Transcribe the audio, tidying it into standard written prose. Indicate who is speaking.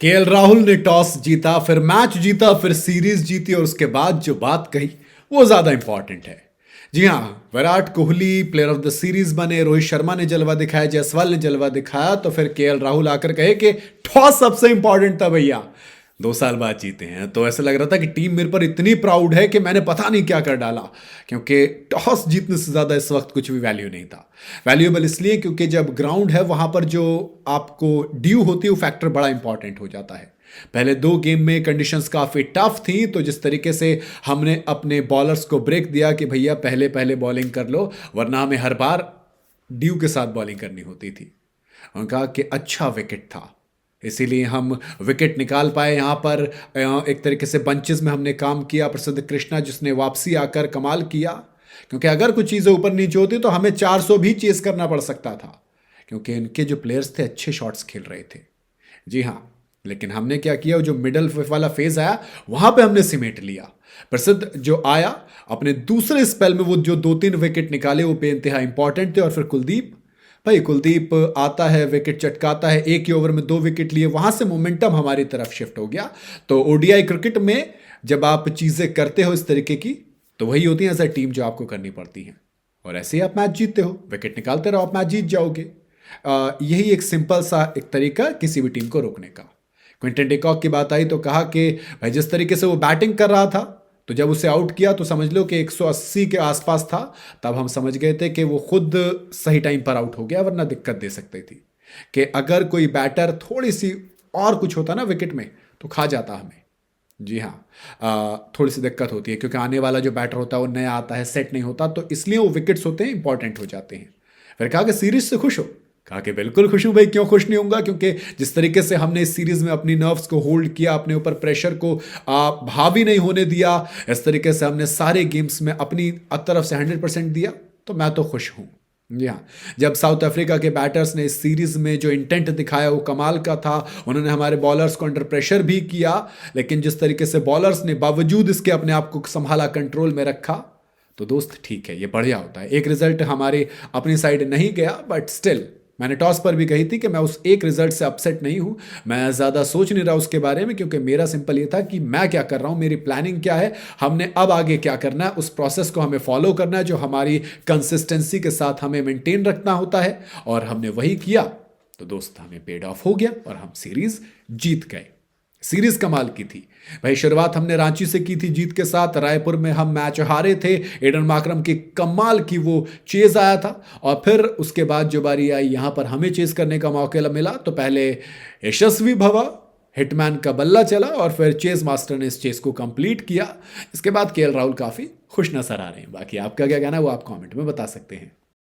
Speaker 1: KL Rahul ने toss जीता, फिर मैच जीता, फिर सीरीज जीती और उसके बाद जो बात कही वो ज्यादा इंपॉर्टेंट है। जी हाँ, Virat Kohli player of the series बने, रोहित शर्मा ने जलवा दिखाया, जायसवाल ने जलवा दिखाया, तो फिर केएल राहुल आकर कहे कि टॉस सबसे इंपॉर्टेंट था भैया। 2 साल बाद जीते हैं तो ऐसा लग रहा था कि टीम मेरे पर इतनी प्राउड है कि मैंने पता नहीं क्या कर डाला, क्योंकि टॉस जीतने से ज्यादा इस वक्त कुछ भी वैल्यू नहीं था। वैल्यूएबल इसलिए क्योंकि जब ग्राउंड है वहां पर जो आपको ड्यू होती है वो फैक्टर बड़ा इंपॉर्टेंट हो जाता है। पहले 2 गेम में कंडीशंस काफ़ी टफ थी, तो जिस तरीके से हमने अपने बॉलर्स को ब्रेक दिया कि भैया पहले पहले बॉलिंग कर लो, वरना हमें हर बार ड्यू के साथ बॉलिंग करनी होती थी। उन्होंने कहा कि अच्छा विकेट था, इसीलिए हम विकेट निकाल पाए यहाँ पर। एक तरीके से बंचेस में हमने काम किया। प्रसिद्ध कृष्णा जिसने वापसी आकर कमाल किया, क्योंकि अगर कुछ चीज़ें ऊपर नीचे होती तो हमें 400 भी चेस करना पड़ सकता था, क्योंकि इनके जो प्लेयर्स थे अच्छे शॉट्स खेल रहे थे। जी हाँ, लेकिन हमने क्या किया, जो मिडल वाला फेज आया वहां पे हमने सिमेट लिया। प्रसिद्ध जो आया अपने दूसरे स्पेल में, वो जो 2-3 विकेट निकाले वो बेइंतहा इंपॉर्टेंट थे। और फिर कुलदीप, भाई कुलदीप आता है, विकेट चटकाता है, एक ही ओवर में 2 विकेट लिए, वहां से मोमेंटम हमारी तरफ शिफ्ट हो गया। तो ओडीआई क्रिकेट में जब आप चीजें करते हो इस तरीके की, तो वही होती है एज अ टीम जो आपको करनी पड़ती है, और ऐसे ही आप मैच जीतते हो। विकेट निकालते रहो, आप मैच जीत जाओगे। यही एक सिंपल सा एक तरीका किसी भी टीम को रोकने का। क्विंटन डिकॉक की बात आई तो कहा कि भाई जिस तरीके से वो बैटिंग कर रहा था, तो जब उसे आउट किया तो समझ लो कि 180 के आसपास था, तब हम समझ गए थे कि वो खुद सही टाइम पर आउट हो गया, वरना दिक्कत दे सकती थी। कि अगर कोई बैटर थोड़ी सी और कुछ होता ना विकेट में तो खा जाता हमें। जी हाँ, थोड़ी सी दिक्कत होती है, क्योंकि आने वाला जो बैटर होता है वो नया आता है, सेट नहीं होता, तो इसलिए वो विकेट्स होते हैं इंपॉर्टेंट हो जाते हैं। फिर कहा कि सीरीज से खुश हो? कहा कि बिल्कुल खुश हूं भाई, क्यों खुश नहीं होऊंगा, क्योंकि जिस तरीके से हमने इस सीरीज में अपनी नर्व्स को होल्ड किया, अपने ऊपर प्रेशर को हावी नहीं होने दिया, इस तरीके से हमने सारे गेम्स में अपनी तरफ से 100% दिया, तो मैं तो खुश हूं। जी हाँ, जब साउथ अफ्रीका के बैटर्स ने इस सीरीज में जो इंटेंट दिखाया वो कमाल का था। उन्होंने हमारे बॉलर्स को अंडर प्रेशर भी किया, लेकिन जिस तरीके से बॉलर्स ने बावजूद इसके अपने आप को संभाला, कंट्रोल में रखा, तो दोस्त ठीक है, ये बढ़िया होता है। एक रिजल्ट हमारे अपनी साइड नहीं गया, बट स्टिल मैंने टॉस पर भी कही थी कि मैं उस एक रिजल्ट से अपसेट नहीं हूं। मैं ज़्यादा सोच नहीं रहा उसके बारे में, क्योंकि मेरा सिंपल ये था कि मैं क्या कर रहा हूं, मेरी प्लानिंग क्या है, हमने अब आगे क्या करना है, उस प्रोसेस को हमें फॉलो करना है, जो हमारी कंसिस्टेंसी के साथ हमें मेंटेन रखना होता है, और हमने वही किया। तो दोस्त हमें पेड ऑफ हो गया और हम सीरीज जीत गए। सीरीज कमाल की थी भाई। शुरुआत हमने रांची से की थी जीत के साथ, रायपुर में हम मैच हारे थे, एडन मार्करम की कमाल की वो चेज आया था, और फिर उसके बाद जो बारी आई यहां पर हमें चेज करने का मौका मिला, तो पहले यशस्वी भवा, हिटमैन का बल्ला चला, और फिर चेज मास्टर ने इस चेज को कंप्लीट किया। इसके बाद केएल राहुल काफी खुश नजर आ रहे हैं। बाकी आपका क्या कहना है वो आप कमेंट में बता सकते हैं।